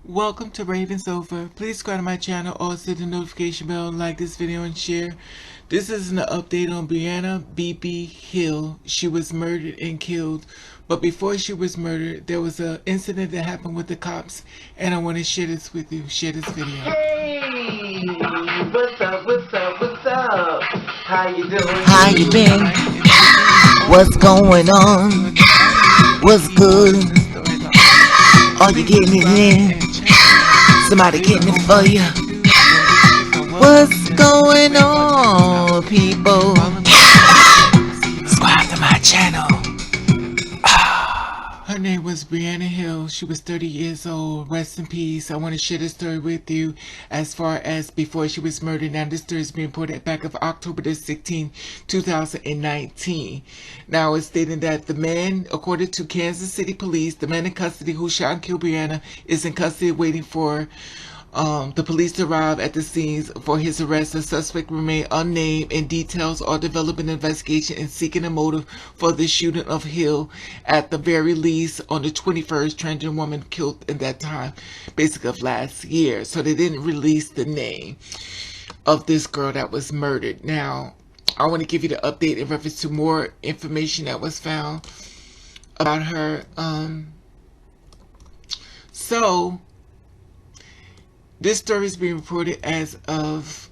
Welcome to Ravens Over. Please subscribe to my channel, also hit the notification bell, like this video and share. This is an update on Brianna Hill. She was murdered and killed. But before she was murdered, there was an incident that happened with the cops, and I want to share this with you. Share this video. Hey, what's up, what's up, what's up? How you doing? How you been? What's going on? What's good? Are you getting it in? Somebody getting it for you? What's going on, people? Subscribe to my channel. Her name was Brianna Hill. She was 30 years old. Rest in peace. I want to share this story with you as far as before she was murdered. Now, this story is being reported back of October the 16th, 2019. Now, it's stating that the man, according to Kansas City police, the man in custody who shot and killed Brianna is in custody waiting for the police to arrive at the scenes for his arrest. The suspect remained unnamed, and details are developing an investigation and seeking a motive for the shooting of Hill. At the very least, on the 21st, transgender woman killed in that time, basically of last year. So they didn't release the name of this girl that was murdered. Now, I want to give you the update in reference to more information that was found about her. This story is being reported as of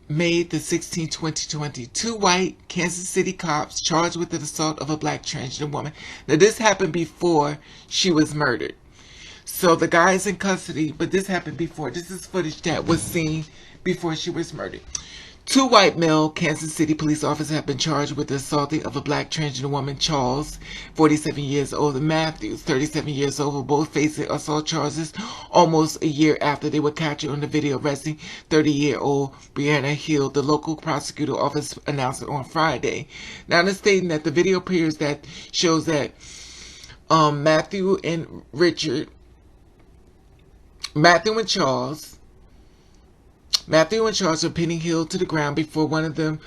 May the 16th, 2020. Two white Kansas City cops charged with the assault of a black transgender woman. Now, this happened before she was murdered. So the guy is in custody, but this happened before. This is footage that was seen before she was murdered. Two white male Kansas City police officers have been charged with the assaulting of a black transgender woman, Charles, 47 years old, and Matthews, 37 years old, were both facing assault charges almost a year after they were captured on the video arresting 30-year-old Brianna Hill, the local prosecutor office announced it on Friday. Now, it's stating that the video appears that shows that Matthew and Charles are pinning Hill to the ground before one of the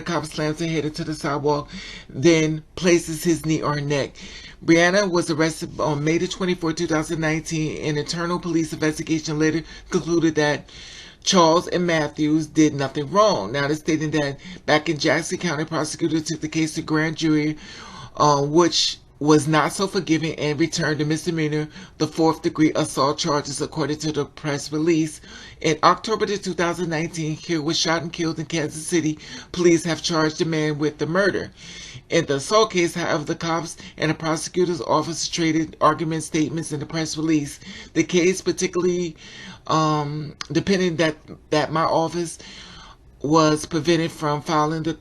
cops slams her head into the sidewalk, then places his knee on her neck. Brianna was arrested on May 24, 2019. An internal police investigation later concluded that Charles and Matthews did nothing wrong. Now, they're stating that back in Jackson County, prosecutor took the case to grand jury, which was not so forgiving, and returned the misdemeanor, the fourth-degree assault charges, according to the press release. In October 2019, Hill was shot and killed in Kansas City. Police have charged the man with the murder. In the assault case, however, the cops and the prosecutor's office traded argument statements in the press release. The case, particularly depending that my office was prevented from filing the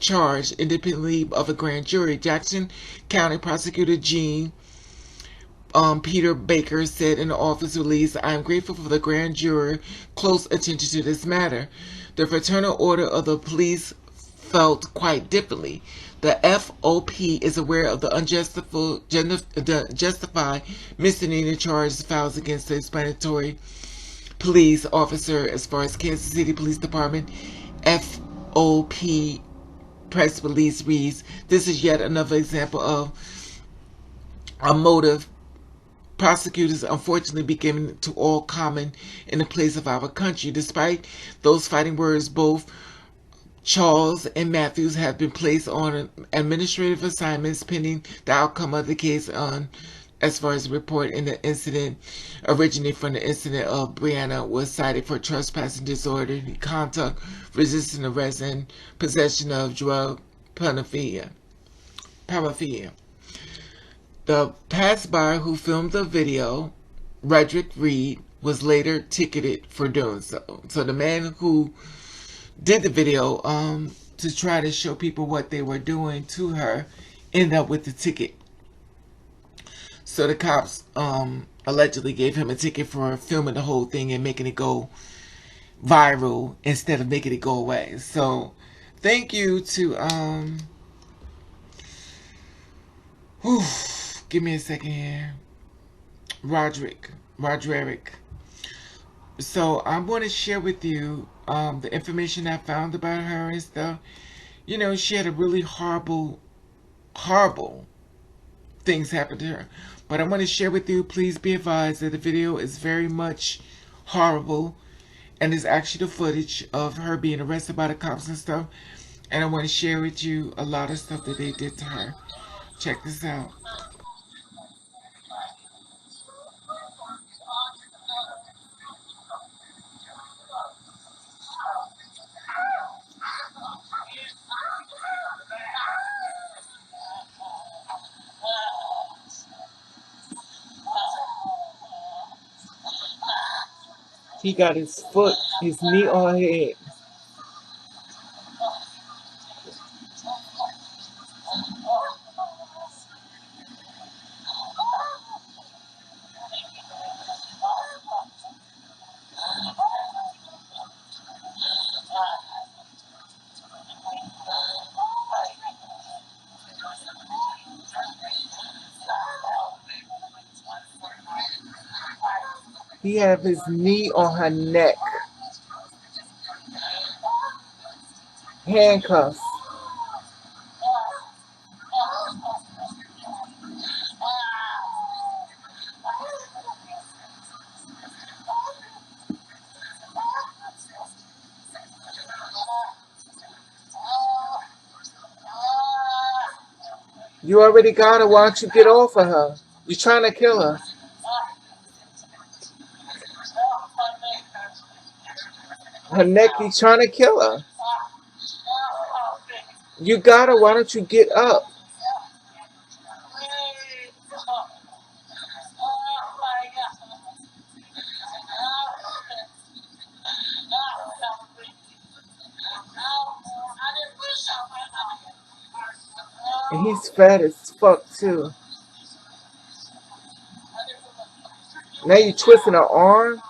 charge independently of a grand jury. Jackson County Prosecutor Gene Peter Baker said in the office release, "I am grateful for the grand jury close attention to this matter. The fraternal order of the police felt quite differently. The FOP is aware of the justified misdemeanor charges filed against the explanatory police officer as far as Kansas City Police Department." FOP press release reads, "This is yet another example of a motive prosecutors unfortunately became to all common in the place of our country. Despite those fighting words, both Charles and Matthews have been placed on administrative assignments pending the outcome of the case on as far as the report in the incident originating from the incident of Brianna was cited for trespassing, disorderly conduct, resisting arrest, and possession of drug paraphernalia. The passerby who filmed the video, Redrick Reed, was later ticketed for doing so. So the man who did the video to try to show people what they were doing to her ended up with the ticket. So the cops allegedly gave him a ticket for filming the whole thing and making it go viral instead of making it go away. So thank you to give me a second here, Roderick. So I'm going to share with you the information I found about her and stuff. You know, she had a really horrible things happen to her. But I want to share with you, please be advised that the video is very much horrible, and is actually the footage of her being arrested by the cops and stuff. And I want to share with you a lot of stuff that they did to her. Check this out. He got his knee on her head. He had his knee on her neck. Handcuffs. You already got her. Why don't you get off of her? You're trying to kill her. Her neck, you trying to kill her. You got her. Why don't you get up? And he's fat as fuck too. Now you twisting her arm.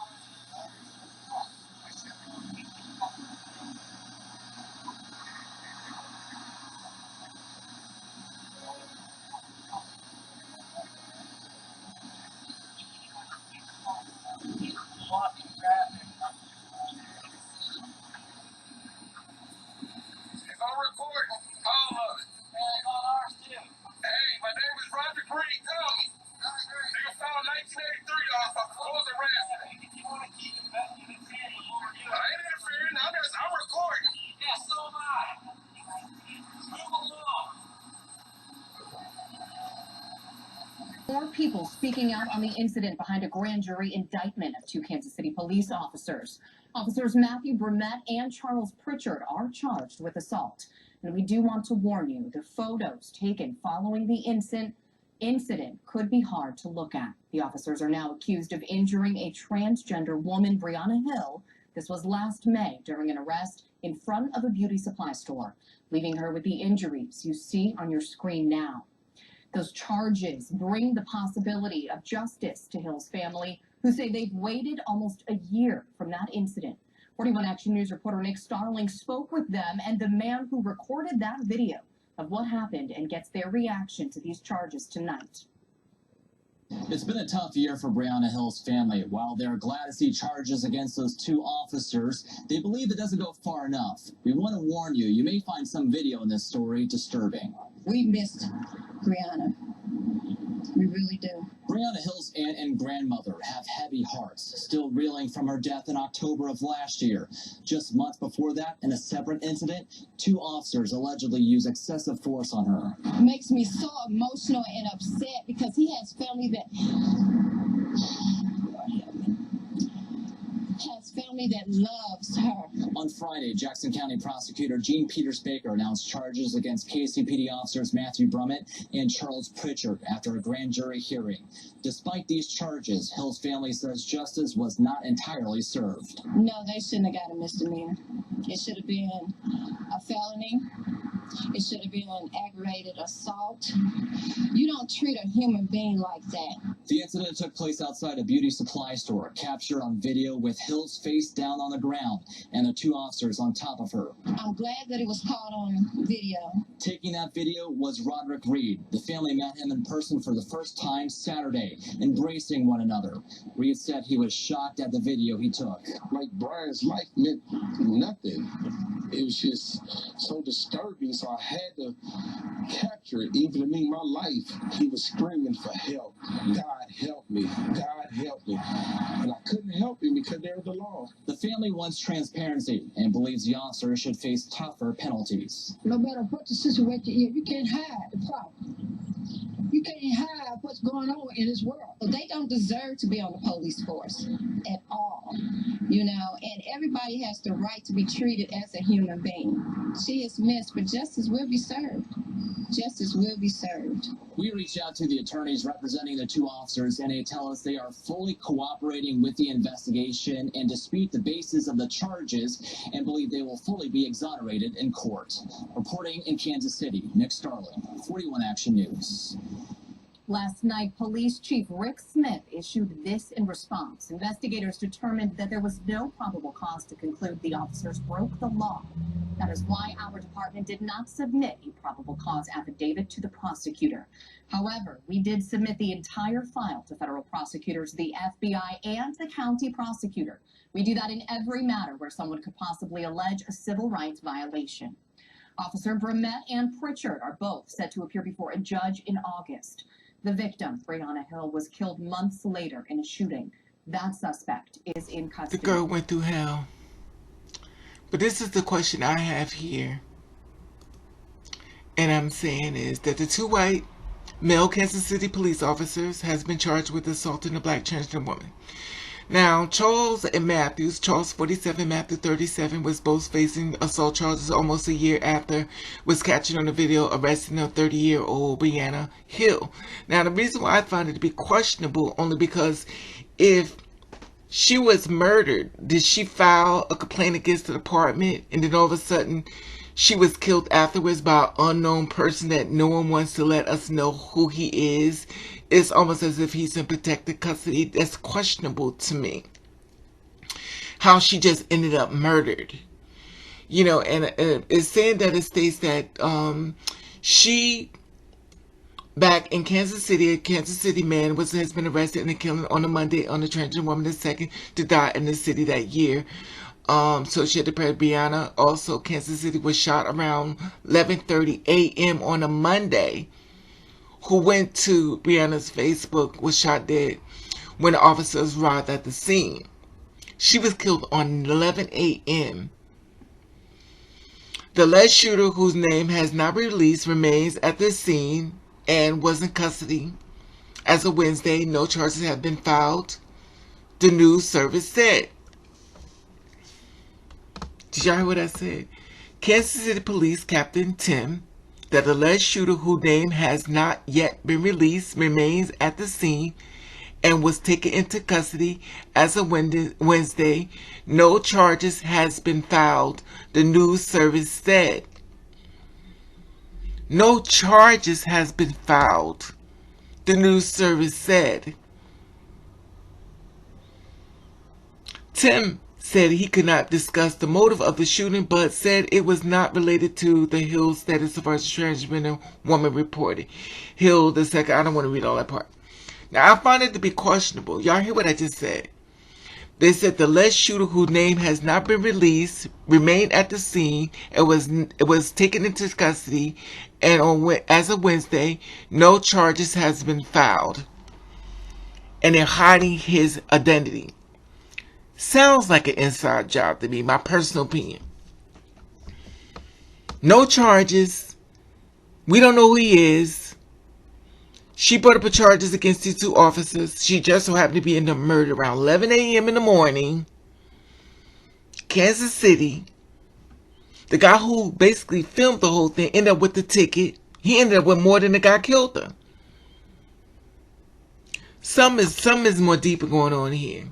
More people speaking out on the incident behind a grand jury indictment of 2 Kansas City police officers. Officers Matthew Brummett and Charles Prichard are charged with assault. And we do want to warn you, the photos taken following the incident could be hard to look at. The officers are now accused of injuring a transgender woman, Brianna Hill. This was last May during an arrest in front of a beauty supply store, leaving her with the injuries you see on your screen now. Those charges bring the possibility of justice to Hill's family, who say they've waited almost a year from that incident. 41 Action News reporter Nick Starling spoke with them and the man who recorded that video of what happened and gets their reaction to these charges tonight. It's been a tough year for Brianna Hill's family. While they're glad to see charges against those 2 officers, they believe it doesn't go far enough. We want to warn you, you may find some video in this story disturbing. We missed Brianna. We really do. Brianna Hill's aunt and grandmother have heavy hearts, still reeling from her death in October of last year. Just months before that, in a separate incident, 2 officers allegedly used excessive force on her. It makes me so emotional and upset because he has family that loves her. On Friday, Jackson County prosecutor Jean Peters Baker announced charges against KCPD officers Matthew Brummett and Charles Prichard after a grand jury hearing. Despite these charges, Hill's family says justice was not entirely served. No, they shouldn't have got a misdemeanor. It should have been a felony. It should have been an aggravated assault. You don't treat a human being like that. The incident took place outside a beauty supply store, captured on video with Hill's face down on the ground and the 2 officers on top of her. I'm glad that it was caught on video. Taking that video was Roderick Reed. The family met him in person for the first time Saturday, embracing one another. Reed said he was shocked at the video he took. Like, Brian's life meant nothing. It was just so disturbing. So I had to capture it. Even to me, my life, he was screaming for help. God help me. God help me. And I couldn't help him because there was the law. The family wants transparency and believes the officer should face tougher penalties. No matter what the situation is, you can't hide the problem. You can't hide what's going on in this world. They don't deserve to be on the police force at all, you know, and everybody has the right to be treated as a human being. She is missed, but justice will be served. Justice will be served. We reached out to the attorneys representing the two officers, and they tell us they are fully cooperating with the investigation and dispute the basis of the charges and believe they will fully be exonerated in court. Reporting in Kansas City, Nick Starling, 41 Action News. Last night, Police Chief Rick Smith issued this in response. Investigators determined that there was no probable cause to conclude the officers broke the law. That is why our department did not submit a probable cause affidavit to the prosecutor. However, we did submit the entire file to federal prosecutors, the FBI, and the county prosecutor. We do that in every matter where someone could possibly allege a civil rights violation. Officer Brummett and Prichard are both set to appear before a judge in August. The victim, Brianna Hill, was killed months later in a shooting. That suspect is in custody. The girl went through hell. But this is the question I have here. And I'm saying is that the two white male Kansas City police officers has been charged with assaulting a black transgender woman. Now, Charles and Matthews, Charles 47, Matthew 37, was both facing assault charges almost a year after was captured on the video arresting a 30-year-old Brianna Hill. Now, the reason why I find it to be questionable only because if she was murdered, did she file a complaint against the department and then all of a sudden she was killed afterwards by an unknown person that no one wants to let us know who he is? It's almost as if he's in protected custody. That's questionable to me. How she just ended up murdered. You know, and it's saying that it states that she, back in Kansas City, a Kansas City man has been arrested in a killing on a Monday on a transgender woman, the second to die in the city that year. So she had to pray Brianna. Also, Kansas City was shot around 11:30 a.m. on a Monday. Who went to Brianna's Facebook was shot dead when the officers arrived at the scene. She was killed on 11 a.m. The alleged shooter, whose name has not been released, remains at the scene and was in custody. As of Wednesday, no charges have been filed, the news service said. Did y'all hear what I said? Kansas City Police Captain Tim, that the alleged shooter, whose name has not yet been released, remains at the scene and was taken into custody as of Wednesday. No charges has been filed, the news service said. No charges has been filed, the news service said. Tim said he could not discuss the motive of the shooting, but said it was not related to the Hill status of a transgender woman reported. Hill the second, I don't want to read all that part. Now, I find it to be questionable. Y'all hear what I just said? They said the alleged shooter, whose name has not been released, remained at the scene and was taken into custody, and as of Wednesday, no charges has been filed, and they're hiding his identity. Sounds like an inside job to me, my personal opinion. No charges. We don't know who he is. She brought up the charges against these two officers. She just so happened to be in the murder around 11 a.m. in the morning. Kansas City. The guy who basically filmed the whole thing ended up with the ticket. He ended up with more than the guy killed her. Some is more deeper going on here.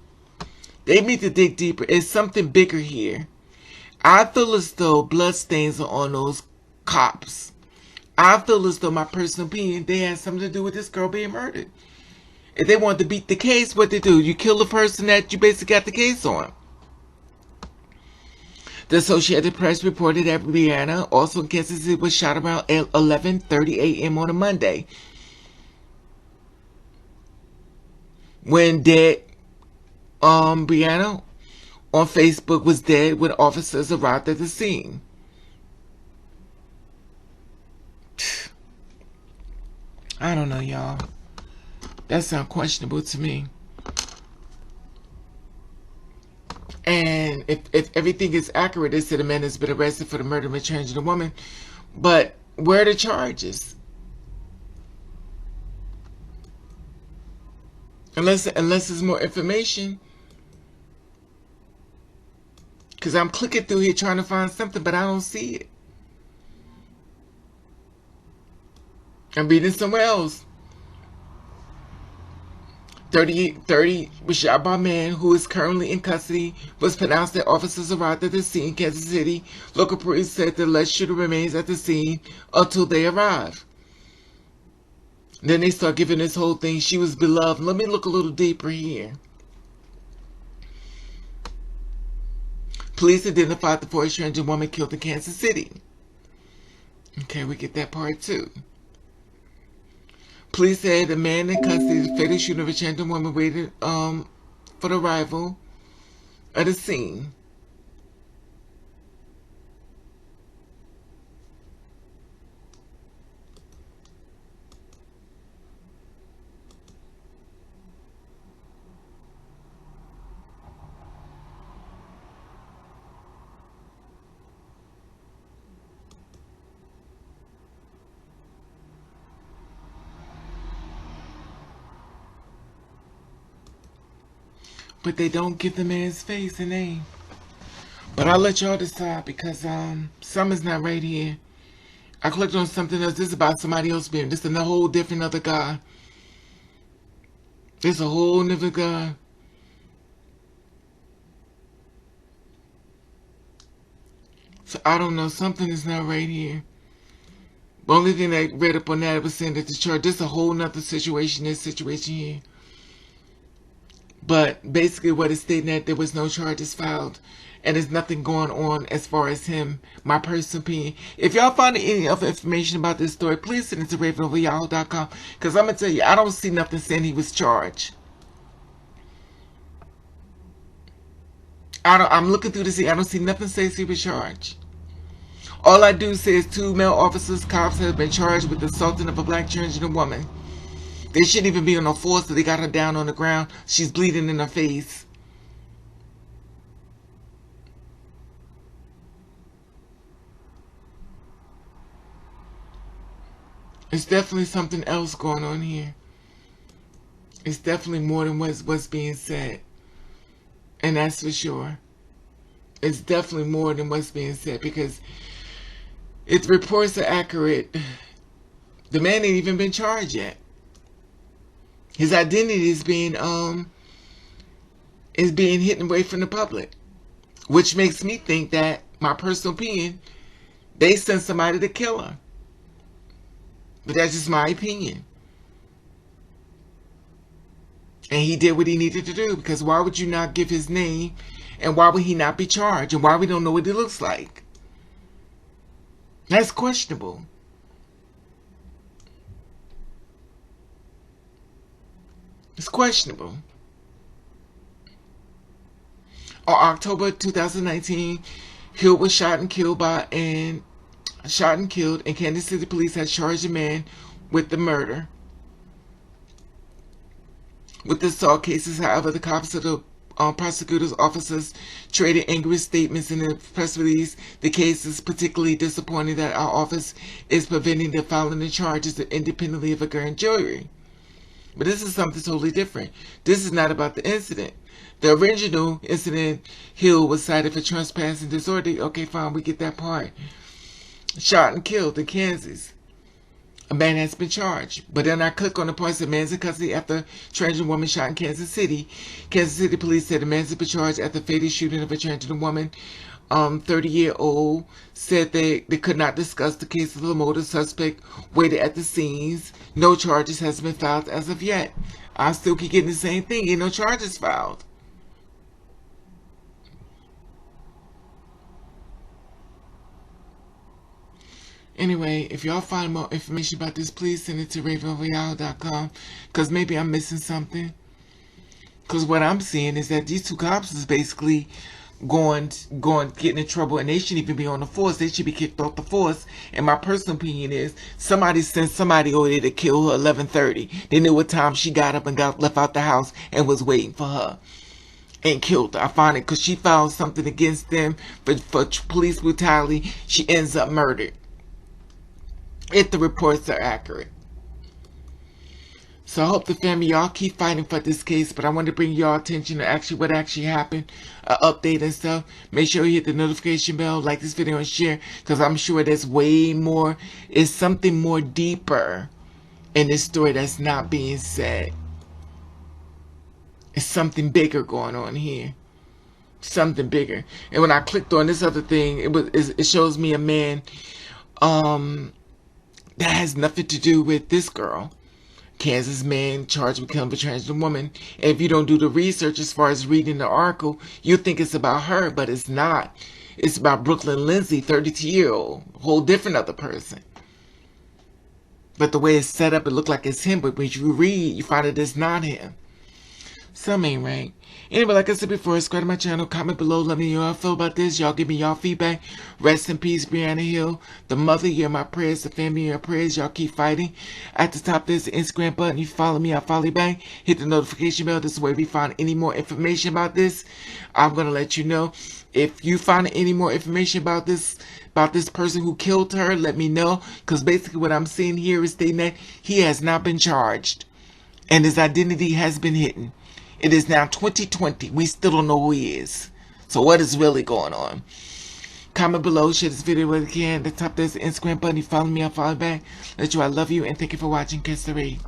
They need to dig deeper. It's something bigger here. I feel as though bloodstains are on those cops. I feel as though, my personal opinion, they had something to do with this girl being murdered. If they wanted to beat the case, what they do? You kill the person that you basically got the case on. The Associated Press reported that Brianna, also in Kansas City, was shot around 11:30 a.m. on a Monday. When dead, Brianna on Facebook was dead when officers arrived at the scene. I don't know, y'all. That sounds questionable to me. And if everything is accurate, they said the man has been arrested for the murder of a transgender woman. But where are the charges? Unless there's more information. Because I'm clicking through here trying to find something, but I don't see it. I'm reading somewhere else. 30 was shot by a man who is currently in custody. Was pronounced that officers arrived at the scene. Kansas City local police said the alleged shooter remains at the scene until they arrive. Then they start giving this whole thing. She was beloved. Let me look a little deeper here. Police identified the 40 transgender woman killed in Kansas City. Okay, we get that part too. Police said the man in custody, the fatal shooting of a transgender woman, waited for the arrival of the scene. But they don't give the man's face and name. But I'll let y'all decide because something's not right here. I clicked on something else. This is about somebody else being. This is a whole different other guy. This is a whole nother guy. So I don't know. Something is not right here. The only thing I read up on that was saying that the charge. This is a whole nother situation. This situation here. But basically what it's stating that there was no charges filed and there's nothing going on as far as him. My personal opinion. If y'all find any other information about this story, please send it to ravenoveryahoo.com because I'm going to tell you, I don't see nothing saying he was charged. I'm looking through to see, I don't see nothing says he was charged. All I do say is 2 male officers, cops, have been charged with assaulting of a black transgender woman. They shouldn't even be on the floor, so they got her down on the ground. She's bleeding in her face. It's definitely something else going on here. It's definitely more than what's being said. And that's for sure. It's definitely more than what's being said because if the reports are accurate, the man ain't even been charged yet. His identity is being hidden away from the public, which makes me think that, my personal opinion, they sent somebody to kill her. But that's just my opinion. And he did what he needed to do because why would you not give his name, and why would he not be charged, and why we don't know what he looks like? That's questionable. It's questionable. On October 2019, Hill was shot and killed, and Kansas City police had charged the man with the murder. With the assault cases, however, the cops of the prosecutor's officers traded angry statements in the press release. The case is particularly disappointing that our office is preventing the filing of charges independently of a grand jury. But this is something totally different. This is not about the incident. The original incident, Hill was cited for trespass and disorder. Okay, fine, we get that part. Shot and killed in Kansas. A man has been charged. But then I click on the part that man's in custody after transgender woman shot in Kansas City. Kansas City police said the man has been charged after fatal shooting of a transgender woman. 30-year-old said they could not discuss the case of the motor suspect waited at the scenes. No charges has been filed as of yet. I still keep getting the same thing. Ain't no charges filed. Anyway, if y'all find more information about this, please send it to ravenoveryahoo.com because maybe I'm missing something. Because what I'm seeing is that these 2 cops is basically getting in trouble, and they shouldn't even be on the force. They should be kicked off the force. And my personal opinion is somebody sent somebody over there to kill her 11:30. They knew what time she got up and left out the house and was waiting for her and killed her. I find it because she filed something against them for police brutality. She ends up murdered if the reports are accurate. So I hope the family, y'all keep fighting for this case, but I want to bring y'all attention to what actually happened, update and stuff. Make sure you hit the notification bell, like this video and share, because I'm sure there's way more, it's something more deeper in this story that's not being said. It's something bigger going on here. Something bigger. And when I clicked on this other thing, it shows me a man that has nothing to do with this girl. Kansas man charged with killing a transgender woman. And if you don't do the research as far as reading the article, you think it's about her, but it's not. It's about Brooklyn Lindsay, 32-year-old, whole different other person. But the way it's set up, it looked like it's him, but when you read, you find that it's not him. Some ain't right. Anyway, like I said before, subscribe to my channel, comment below, let me know how I feel about this. Y'all give me y'all feedback. Rest in peace, Brianna Hill. The mother, you're my prayers. The family, your prayers. Y'all keep fighting. At the top, there's the Instagram button. You follow me, I'll follow you back. Hit the notification bell. This is where if you find any more information about this, I'm going to let you know. If you find any more information about this person who killed her, let me know. Because basically what I'm seeing here is stating that he has not been charged. And his identity has been hidden. It is now 2020. We still don't know who he is. So what is really going on? Comment below. Share this video where you can. At the top there's the Instagram button. You follow me, I'll follow back. Let you know I love you and thank you for watching. Kiss the Read.